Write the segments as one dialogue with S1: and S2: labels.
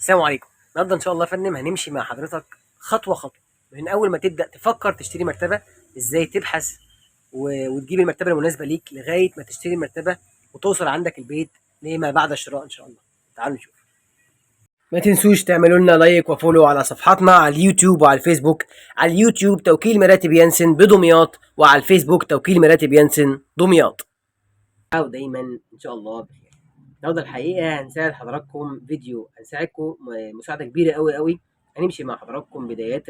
S1: السلام عليكم. النهارده ان شاء الله يا فندم هنمشي مع حضرتك خطوه خطوه من اول ما تبدا تفكر تشتري مرتبه، ازاي تبحث وتجيب المرتبه المناسبه ليك لغايه ما تشتري المرتبه وتوصل عندك البيت لما بعد الشراء ان شاء الله. تعالوا نشوف. ما تنسوش تعملوا لنا لايك وفولو على صفحاتنا على اليوتيوب وعلى الفيسبوك. على اليوتيوب توكيل مراتب ينسن بدمياط، وعلى الفيسبوك توكيل مراتب ينسن دمياط. ودايما ان شاء الله بخير. النهارده الحقيقه هنساعد حضراتكم فيديو، هنساعدكم مساعده كبيره قوي قوي. هنمشي مع حضراتكم بدايه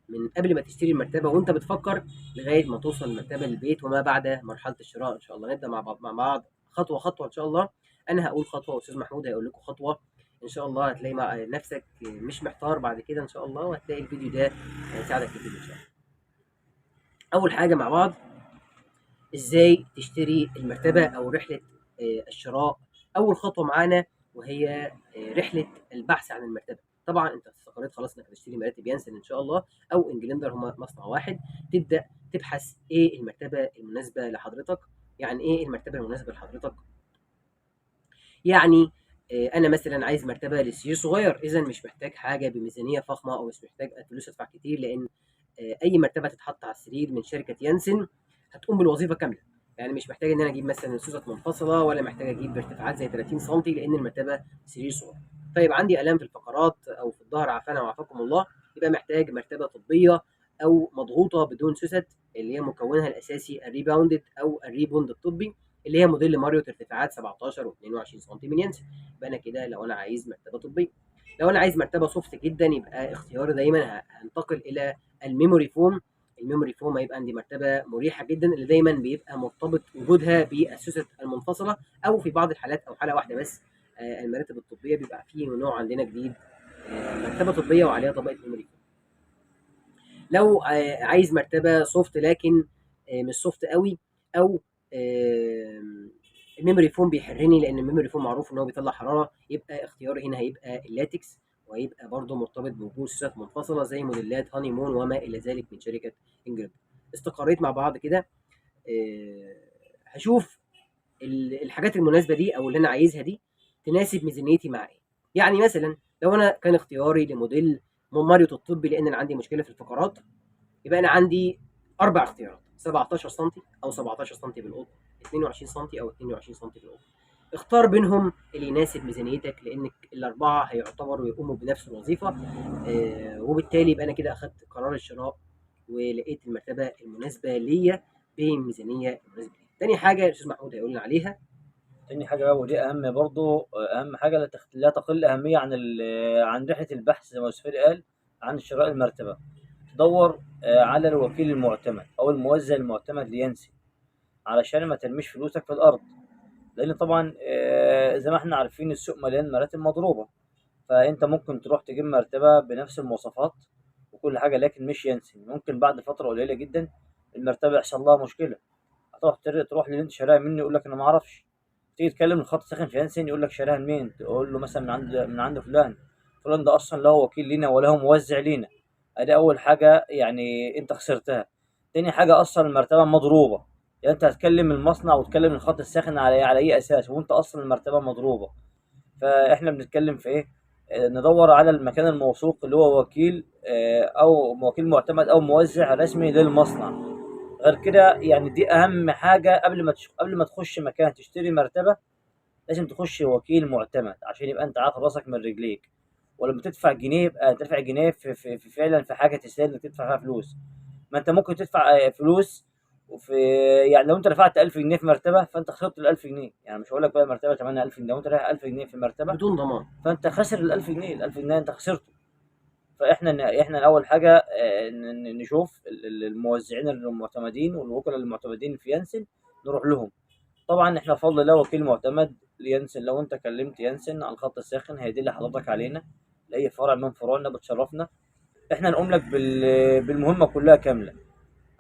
S1: من قبل ما تشتري المرتبه وانت بتفكر لغايه ما توصل المرتبه للبيت وما بعد مرحله الشراء ان شاء الله. نبدا مع بعض خطوه خطوه ان شاء الله. انا هقول خطوه واستاذ محمود هيقول لكم خطوه. ان شاء الله هتلاقي مع نفسك مش محتار بعد كده ان شاء الله، وهتلاقي الفيديو ده هيساعدك كتير ان شاء الله. اول حاجه مع بعض، ازاي تشتري المرتبه او رحله الشراء. اول خطوه معانا وهي رحله البحث عن المرتبه. طبعا انت استقريت خلاص انك هتشتري مراتب يانسن ان شاء الله او انجلندر، هما مصنع واحد. تبدا تبحث ايه المرتبه المناسبه لحضرتك. يعني ايه المرتبه المناسبه لحضرتك؟ يعني انا مثلا عايز مرتبه لسرير صغير، اذا مش محتاج حاجه بميزانيه فخمه او مش محتاج فلوس ادفع كتير، لان اي مرتبه تتحط على السرير من شركه يانسن هتقوم بالوظيفه كامله. يعني مش محتاج ان انا اجيب مثلا سوست منفصله، ولا محتاج اجيب ارتفاعات زي 30 سم، لان المرتبه سرير صغير. طيب عندي الام في الفقرات او في الظهر عافانا وعافاكم الله، يبقى محتاج مرتبه طبيه او مضغوطه بدون سوست، اللي هي مكونها الاساسي الريباوندد او الريبوند الطبي، اللي هي موديل ماريوت ارتفاعات 17 و22 سم من ينسى. يبقى انا كده لو انا عايز مرتبه طبيه. لو انا عايز مرتبه سوفت جدا، يبقى اختياري دايما هنتقل الى الميموري فوم. الميموري فوم هيبقى عندي مرتبه مريحه جدا، اللي دايما بيبقى مرتبط وجودها بالسوست المنفصله، او في بعض الحالات او حاله واحده بس المراتب الطبيه بيبقى فيه نوع عندنا جديد مرتبه طبيه وعليها طبقه ميموري فوم. لو عايز مرتبه سوفت لكن مش سوفت قوي، او الميموري فوم بيحرني، لان الميموري فوم معروف ان هو بيطلع حراره، يبقى اختياري هنا هيبقى اللاتكس، وهيبقى برضه مرتبط بوجود سوست منفصله زي موديلات هاني مون وما الى ذلك من شركه انجلترا. استقريت مع بعض كده، هشوف الحاجات المناسبه دي او اللي انا عايزها دي تناسب ميزانيتي مع ايه. يعني مثلا لو انا كان اختياري لموديل ماريوت الطبي لان انا عندي مشكله في الفقرات، يبقى انا عندي اربع اختيارات: 17 سم او 17 سم بالقطن، 22 سم او 22 سم بالقطن. اختار بينهم اللي يناسب ميزانيتك، لان الاربعه هيعتبروا يقوموا بنفس الوظيفه. وبالتالي يبقى انا كده اخدت قرار الشراء ولقيت المرتبه المناسبه ليا بميزانيه مناسبه ليا. تاني حاجه الاستاذ محمود هيقول لنا عليها.
S2: تاني حاجة بقى، ودي أهم برضو، أهم حاجة لا تقل أهمية عن عن رحلة البحث زي ما يوسف قال عن شراء المرتبة. تدور على الوكيل المعتمد أو الموزع المعتمد لينسي، علشان ما ترميش فلوسك في الأرض. لأن طبعا زي ما احنا عارفين السوق مليان مراتب مضروبة. فأنت ممكن تروح تجيب مرتبة بنفس المواصفات وكل حاجة، لكن مش ينسي. ممكن بعد فترة قليلة جدا المرتبة يحصل لها مشكلة. هتروح تروح للي انت شاريها منه، يقول لك انا ما اعرفش. تيجي تكلم الخط ساخن في يانسن، يقول لك شاريها منين؟ تقول له مثلا من عند فلان. فلان ده اصلا لا هو وكيل لينا ولا هو موزع لينا. ادي اول حاجه، يعني انت خسرتها. تاني حاجه، اصلا المرتبه مضروبه. يعني انت هتكلم المصنع وتكلم الخط الساخن على اي اساس وانت اصلا المرتبه مضروبه؟ فاحنا بنتكلم في ايه؟ ندور على المكان الموثوق اللي هو وكيل، او وكيل معتمد او موزع رسمي للمصنع. غير كده يعني دي اهم حاجه قبل ما تخش مكان تشتري مرتبه. لازم تخش وكيل معتمد عشان يبقى انت عارف راسك من رجليك. ولما تدفع جنيه يبقى تدفع جنيه في فعلا في حاجه تستاهل انك تدفع فيها فلوس. ما انت ممكن تدفع فلوس وفي، يعني لو انت دفعت 1000 جنيه في مرتبه فانت خسرت ال 1000 جنيه. يعني مش هقول لك بقى مرتبه 8000 جنيه، لو انت دافع 1000 جنيه في مرتبه
S1: بدون ضمان.
S2: فانت خسر ال 1000 جنيه. ال 1000 جنيه انت خسرته. فاحنا اول حاجه نشوف الموزعين المعتمدين والوكلاء المعتمدين في ينسن، نروح لهم. طبعا احنا بفضل الله وكيل معتمد لينسن. لو انت كلمت ينسن على الخط الساخن هيدل حضرتك علينا لاي فرع من فروعنا، بتشرفنا. احنا نقوم لك بالمهمه كلها كامله.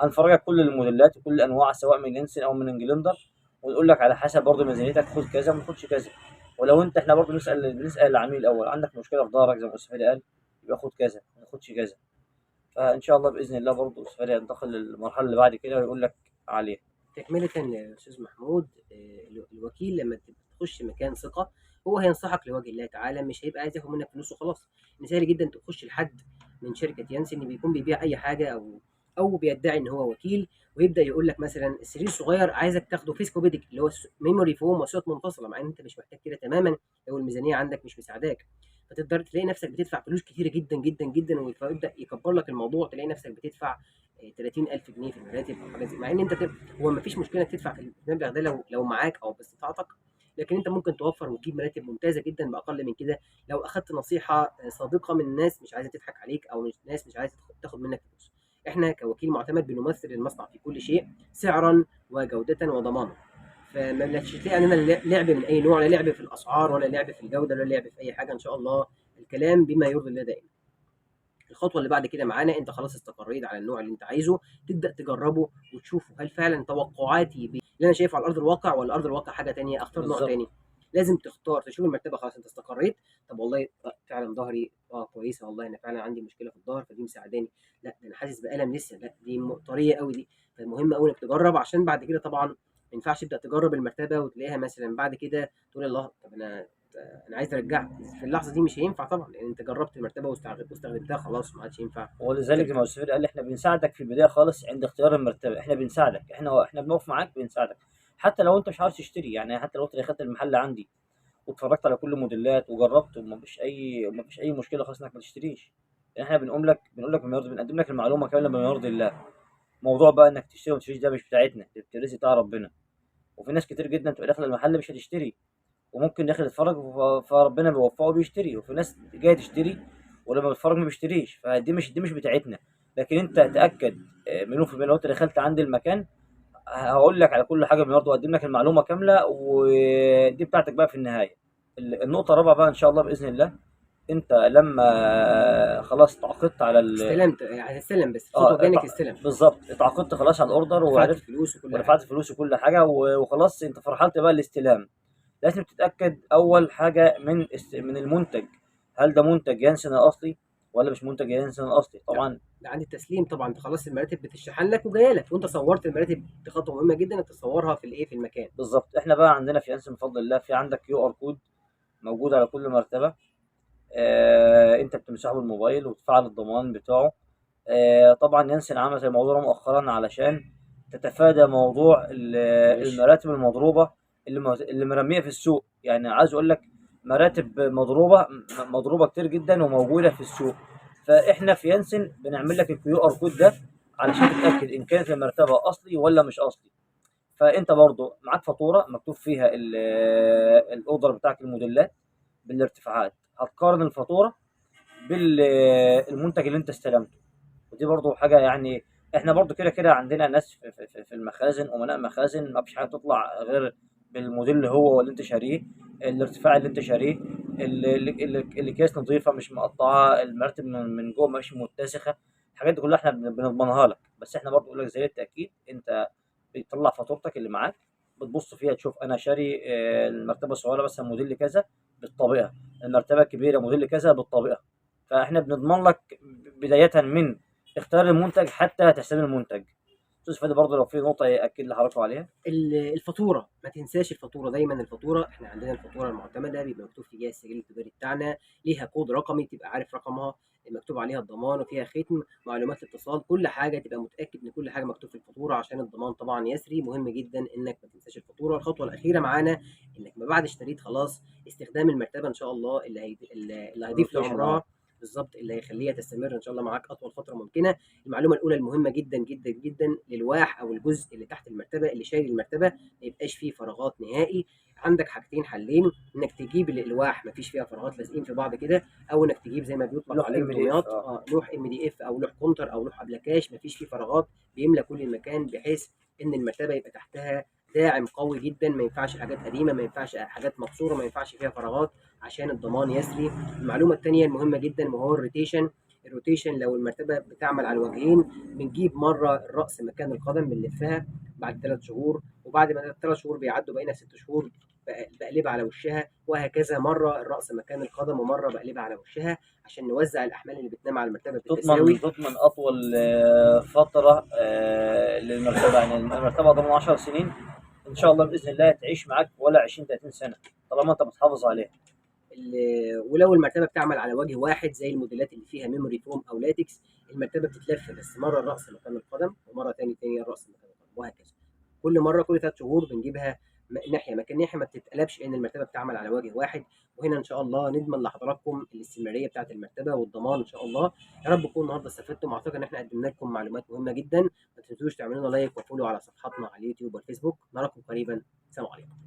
S2: هنفرجك كل الموديلات وكل الانواع سواء من ينسن او من انجلندر، ونقول لك على حسب برضه ميزانيتك خد كذا وما تاخدش كذا. ولو انت، احنا برضه بنسال العميل الاول، عندك مشكله في ظهرك زي ما اسماعيل قال، يبقى خد كذا ما تاخدش كذا. فان شاء الله باذن الله برضه اسماعيل ينتقل للمرحله اللي بعد كده ويقول لك عليها.
S1: تكمله يا استاذ محمود، الوكيل لما تخش مكان ثقه هو هينصحك لوجه الله تعالى، مش هيبقى عايز ياخد منك فلوس وخلاص. ان سهل جدا تخش لحد من شركه يانسن بيكون بيبيع اي حاجه، او بيدعي ان هو وكيل، ويبدا يقول لك مثلا السرير الصغير عايزك تاخده فيسكوبيديك اللي هو ميموري فوم وصوت منفصله، مع ان انت مش محتاج كده تماما لو الميزانيه عندك مش مساعداك. فتقدر تلاقي نفسك بتدفع فلوس كتيره جدا جدا جدا، فيبدا يكبر لك الموضوع، تلاقي نفسك بتدفع 30,000 جنيه في المراتب او حاجه زي، مع ان انت هو ما فيش مشكله تدفع في المبلغ ده لو معاك او باستطاعتك، لكن انت ممكن توفر وتجيب مراتب ممتازه جدا باقل من كده لو اخدت نصيحه صادقه من ناس مش عايزه تضحك عليك، او ناس مش عايزه تاخد منك فلوس. احنا كوكيل معتمد بنمثل المصنع في كل شيء، سعرا وجوده وضمانا. فما تلاقي عندنا لعب من اي نوع، لا لعب في الاسعار ولا لعب في الجوده ولا لعب في اي حاجه، ان شاء الله الكلام بما يرضي الله دائما. الخطوه اللي بعد كده معانا، انت خلاص استقريت على النوع اللي انت عايزه، تبدا تجربه وتشوفه هل فعلا توقعاتي اللي انا شايفه على ارض الواقع، ولا ارض الواقع حاجه تانية، اختار نوع
S2: بالظبط.
S1: تاني. لازم تختار، تشوف المرتبه خلاص انت استقريت. طب والله فعلا ظهري كويسه، والله انا فعلا عندي مشكله في الظهر فدي مساعداني. لا ده انا حاسس بالم لسه، لا دي طريه قوي دي. فالمهم قوي انك تجرب، عشان بعد كده طبعا ما ينفعش تبدا تجرب المرتبه وتلاقيها مثلا بعد كده تقول الله طب انا عايز ارجعها في اللحظه دي، مش هينفع طبعا، لان انت جربت المرتبه واستخدمتها خلاص، ما عادش ينفع
S2: ولذلك زي
S1: ترجع.
S2: ما السفير قال احنا بنساعدك في البدايه خالص عند اختيار المرتبه، احنا بنساعدك، احنا بنقف معاك بنساعدك. حتى لو انت مش عاوز تشتري، يعني حتى لو انت دخلت المحل عندي واتفرجت على كل الموديلات وجربت ومفيش اي مشكله خالص انك ما تشتريش. يعني احنا بنقول لك بنقدم لك المعلومه كامله بما يرضي الله. موضوع بقى انك تشتري وما تشتريش ده مش بتاعتنا، دي بترزق بتاع ربنا. وفي ناس كتير جدا تبقى داخله المحل مش هتشتري، وممكن داخل يتفرج فربنا بيوفقه بيشتري، وفي ناس جايه تشتري ولما بيتفرج ما بيشتريش. فدي مش بتاعتنا. لكن انت تاكد مليون في المية لو انت دخلت عند المكان هقول لك على كل حاجه برضه، اقدم لك المعلومه كامله ودي بتاعتك بقى في النهايه. النقطه الرابعه بقى ان شاء الله باذن الله، انت لما خلاص تعاقدت على
S1: استلمت يعني هتستلم، بس الخطوه
S2: اه
S1: الجايه انك تستلم.
S2: بالظبط اتعاقدت خلاص على الاوردر
S1: دفعت
S2: وعرفت
S1: الفلوس وكل حاجه.
S2: ودفعت فلوس وكل حاجه وخلاص انت في مرحله بقى الاستلام. لازم تتاكد اول حاجه من المنتج، هل ده منتج يانسن الاصلي ولا مش منتج يانسن الاصلي
S1: لا
S2: طبعا.
S1: ده عند التسليم طبعا، انت خلاص المراتب بتشحن لك وجايه لك، وانت صورت المراتب، دي خطوه مهمه جدا انك تصورها في الايه، في المكان.
S2: بالظبط. احنا بقى عندنا في يانسن بفضل الله في عندك QR كود موجود على كل مرتبه. انت بتمسحه بالموبايل وتفعل الضمان بتاعه. طبعا يانسن عملت الموضوع ده مؤخرا علشان تتفادى موضوع
S1: الغش.
S2: المراتب المضروبه اللي مرميه في السوق. يعني عايز اقول لك مراتب مضروبه كتير جدا وموجوده في السوق. فاحنا في يانسن بنعمل لك QR كود ده علشان تتاكد ان كانت المرتبه اصلي ولا مش اصلي. فانت برضو معاك فاتوره مكتوب فيها الاوردر بتاعك الموديلات بالارتفاعات، هتقارن الفاتوره بالمنتج اللي انت استلمته. ودي برضو حاجه يعني احنا برضو كده كده عندنا ناس في المخازن، امناء مخازن، ما فيش حاجه تطلع غير بالموديل هو اللي انت شاريه، الارتفاع اللي انت شاريه، الاكياس نظيفه مش مقطعه، المرتب من جوه مش متسخه. الحاجات دي كلها احنا بنضمنها لك. بس احنا برضو بنقول لك زي التاكيد، انت بتطلع فاتورتك اللي معاك، بتبص فيها تشوف انا شاري المرتبه الصغيره مثلا موديل كذا بالطبيعه، المرتبه الكبيره موديل كذا بالطبيعه. فاحنا بنضمن لك بدايه من اختيار المنتج حتى تحسين المنتج. استاذ فادي برضه لو في نقطه ياكد لحضراتكم عليها.
S1: الفاتوره ما تنساش الفاتوره دايما. الفاتوره احنا عندنا الفاتوره المعتمده بيبقى مكتوب فيها السجل التجاري بتاعنا، ليها كود رقمي تبقى عارف رقمها، مكتوب عليها الضمان وفيها ختم، معلومات الاتصال، كل حاجه تبقى متاكد ان كل حاجه مكتوب في الفاتوره عشان الضمان طبعا يسري. مهم جدا انك ما تنساش الفاتوره. الخطوه الاخيره معانا انك ما بعد اشتريت خلاص، استخدام المرتبه ان شاء الله اللي هيضيف
S2: الروتيشن
S1: لعمرها، بالظبط اللي هيخليها تستمر ان شاء الله معاك اطول فتره ممكنه. المعلومه الاولى المهمه جدا جدا جدا، للواح او الجزء اللي تحت المرتبه اللي شايل المرتبه ما يبقاش فيه فراغات نهائي. عندك حاجتين حلين، انك تجيب الالواح ما فيش فيها فراغات لازقين في بعض كده، او انك تجيب زي ما بيطلق
S2: لوح
S1: عليه
S2: MDF.
S1: الدمياط لوح MDF او لوح كونتر او لوح ابلكاش ما فيش فيه فراغات، بيملى كل المكان بحيث ان المرتبه يبقى تحتها داعم قوي جدا. ما ينفعش حاجات قديمه، ما ينفعش حاجات مكسوره، ما ينفعش فيها فراغات عشان الضمان يسري. المعلومه الثانيه المهمه جدا وهو الروتيشن. الروتيشن لو المرتبه بتعمل على الوجهين، بنجيب مره الراس مكان القدم بنلفها بعد 3 شهور، وبعد ما ال3 شهور بيعدوا بقينا 6 شهور بقلبها على وشها، وهكذا مره الراس مكان القدم ومره بقلبها على وشها عشان نوزع الاحمال اللي بتنام على المرتبه
S2: تضمن
S1: بالتساوي.
S2: تضمن اطول فتره للمرتبه. يعني المرتبه ضمن 10 سنين ان شاء الله باذن الله تعيش معاك ولا 20 30 سنه طالما انت بتحافظ عليها.
S1: ولو المرتبه بتعمل على وجه واحد زي الموديلات اللي فيها ميموري فوم او لاتكس، المرتبه بتتلف بس مره الراس مكان القدم ومره تاني الراس مكان القدم وهكذا. كل مره كل 3 شهور بنجيبها ناحيه مكان ناحيه، ما بتتقلبش لان المرتبه بتعمل على وجه واحد. وهنا ان شاء الله نضمن لحضراتكم الاستمراريه بتاعه المرتبه والضمان ان شاء الله. يا رب تكونوا النهارده استفدتم، اعتقد ان احنا قدمنا لكم معلومات مهمه جدا. ما تنسوش تعملوا لنا لايك وفولو على صفحاتنا على اليوتيوب والفيسبوك. نراكم قريبا، سلام عليكم.